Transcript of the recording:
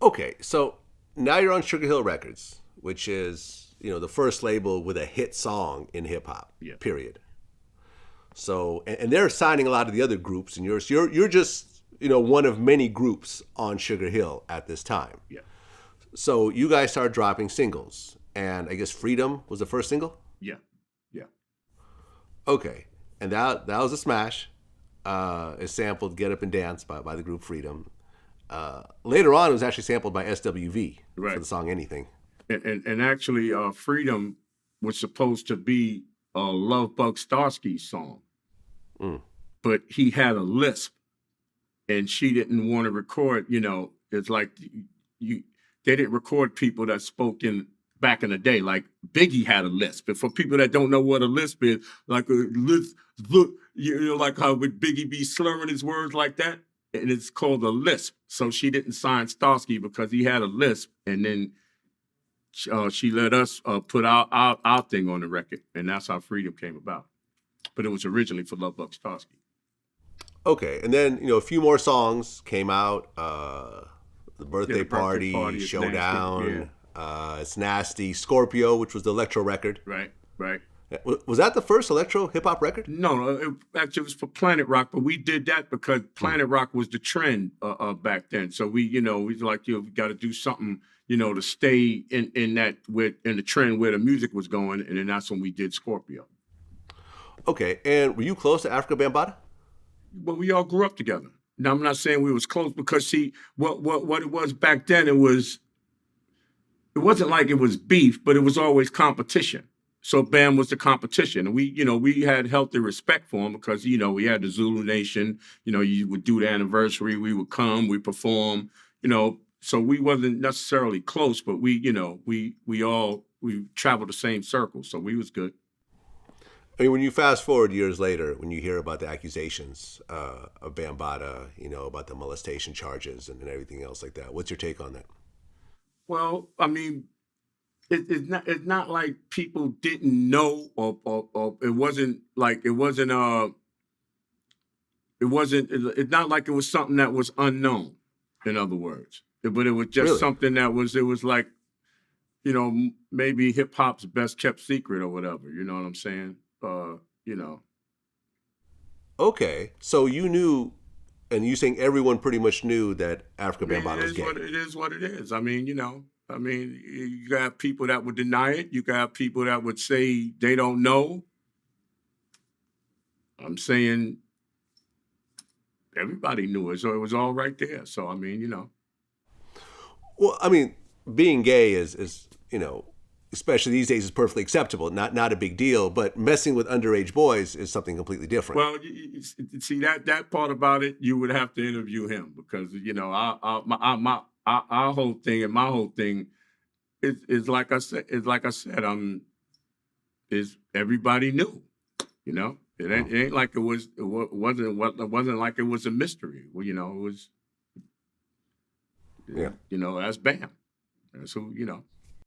Okay, so now you're on Sugar Hill Records, which is, the first label with a hit song in hip hop. Yeah. Period. So, and they're signing a lot of the other groups, and you're just, one of many groups on Sugar Hill at this time. Yeah. So you guys started dropping singles, and I guess Freedom was the first single? Yeah. Yeah. Okay. And that was a smash. It sampled Get Up and Dance by the group Freedom. Later on, it was actually sampled by SWV for the song Anything. And actually, Freedom was supposed to be a Love Bug Starsky's song. But he had a lisp, and she didn't want to record, it's like they didn't record people that spoke in back in the day. Like Biggie had a lisp. But for people that don't know what a lisp is, like a lisp, like how would Biggie be slurring his words like that? And it's called a lisp. So she didn't sign Starsky because he had a lisp, and then she let us put our thing on the record, and that's how Freedom came about. But it was originally for Love Bug Starsky. Okay, and then a few more songs came out. The Birthday Party, Showdown, It's Nasty, Scorpio, which was the electro record. Right. Was that the first electro hip hop record? No, it actually was for Planet Rock, but we did that because Planet Rock was the trend back then. So we like, we got to do something, to stay in the trend where the music was going, and then that's when we did Scorpio. Okay, and were you close to Afrika Bambaataa? Well, we all grew up together. Now, I'm not saying we was close because, see, what it was back then, it wasn't like it was beef, but it was always competition. So Bam was the competition. And we had healthy respect for him because, we had the Zulu Nation, you would do the anniversary, we would come, we perform, so we wasn't necessarily close, but we traveled the same circle, so we was good. I mean, when you fast forward years later, when you hear about the accusations of Bambaataa, about the molestation charges and everything else like that, what's your take on that? Well, I mean, it's not like people didn't know, or it's not like it was something that was unknown, in other words. But it was just Really? something that was like, maybe hip hop's best kept secret or whatever. You know what I'm saying? Okay, so you knew, and you saying everyone pretty much knew that Afrika Bambaataa was gay. It is what it is. I mean, you got people that would deny it. You got people that would say they don't know. I'm saying everybody knew it, so it was all right there. So, I mean, Well, I mean, being gay is especially these days, is perfectly acceptable, not a big deal. But messing with underage boys is something completely different. Well, you see that part about it, you would have to interview him because our whole thing and my whole thing is like I said, is everybody knew, It ain't like it wasn't like it was a mystery. Well, it was, yeah, that's Bam. So